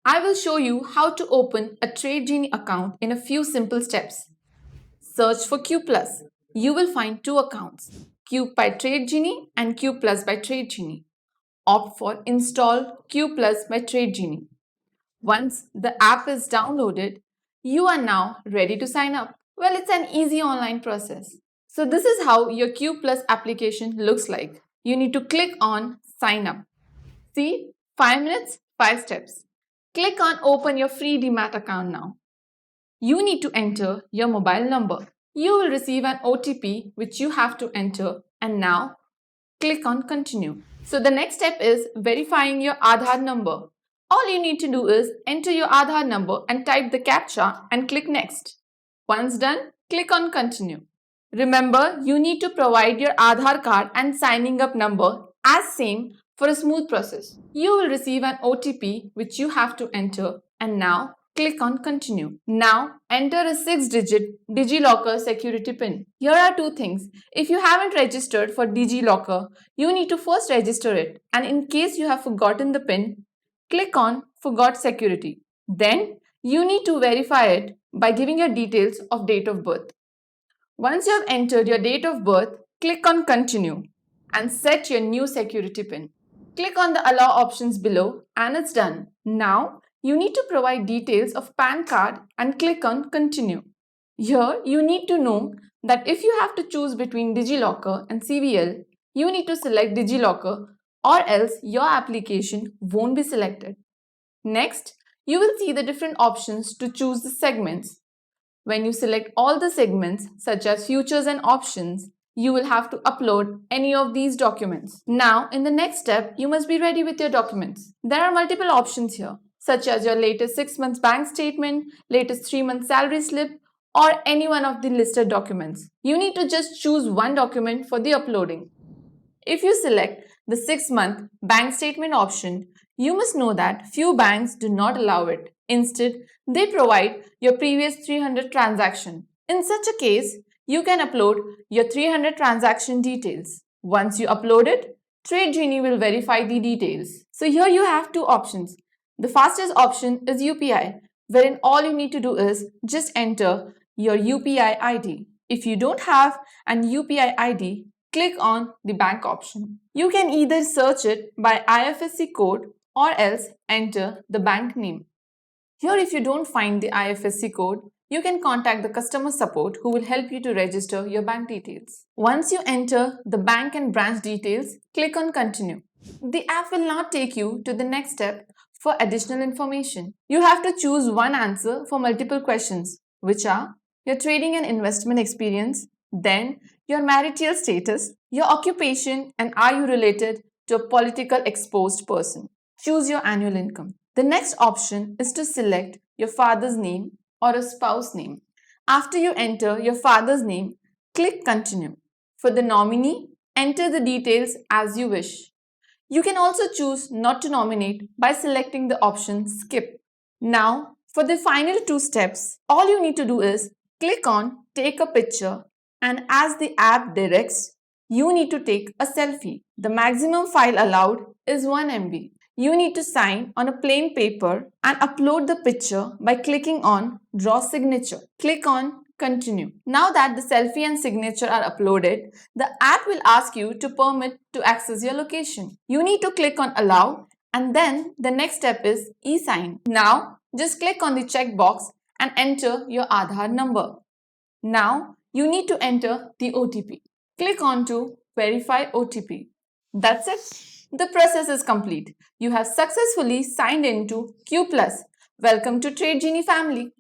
I will show you how to open a tradejini account in a few simple steps. Search for Q+. You will find two accounts, Q by tradejini and Q+ by tradejini. Opt for install Q+ by tradejini. Once the app is downloaded, you are now ready to sign up. Well, it's an easy online process. So this is how your Q+ application looks like. You need to click on sign up. See, 5 minutes, 5 steps. Click on open your free demat account now. You need to enter your mobile number. You will receive an OTP which you have to enter, and now click on continue. So the next step is verifying your Aadhaar number. All you need to do is enter your Aadhaar number and type the captcha and click next. Once done, click on continue. Remember, you need to provide your Aadhaar card and signing up number as same for a smooth process. You will receive an OTP which you have to enter, and now click on continue. Now enter a 6-digit DigiLocker security pin. Here are two things. If you haven't registered for DigiLocker, you need to first register it, and in case you have forgotten the pin, click on forgot security. Then you need to verify it by giving your details of date of birth. Once you have entered your date of birth, click on continue and set your new security pin. Click on the allow options below and it's done. Now you need to provide details of PAN card and click on continue. Here you need to know that if you have to choose between DigiLocker and CVL, you need to select DigiLocker or else your application won't be selected. Next, you will see the different options to choose the segments. When you select all the segments such as futures and options, you will have to upload any of these documents. Now, in the next step, you must be ready with your documents. There are multiple options here, such as your latest 6 months bank statement, latest 3 months salary slip, or any one of the listed documents. You need to just choose one document for the uploading. If you select the 6-month bank statement option, you must know that few banks do not allow it. Instead, they provide your previous 300 transaction. In such a case, you can upload your 300 transaction details. Once you upload it, tradejini will verify the details. So here you have two options. The fastest option is UPI, wherein all you need to do is just enter your UPI ID. If you don't have an UPI ID, click on the bank option. You can either search it by IFSC code or else enter the bank name. Here, if you don't find the IFSC code, you can contact the customer support who will help you to register your bank details. Once you enter the bank and branch details, click on continue. The app will now take you to the next step for additional information. You have to choose one answer for multiple questions, which are your trading and investment experience, then your marital status, your occupation, and are you related to a political exposed person. Choose your annual income. The next option is to select your father's name or a spouse name. After you enter your father's name, click continue. For the nominee, enter the details as you wish. You can also choose not to nominate by selecting the option skip. Now, for the final two steps, all you need to do is click on take a picture, and as the app directs, you need to take a selfie. The maximum file allowed is 1 MB. You need to sign on a plain paper and upload the picture by clicking on draw signature. Click on continue. Now that the selfie and signature are uploaded, the app will ask you to permit to access your location. You need to click on allow, and then the next step is e-sign. Now just click on the checkbox and enter your Aadhaar number. Now you need to enter the OTP. Click on to verify OTP. That's it. The process is complete. You have successfully signed into Q+. Welcome to tradejini family.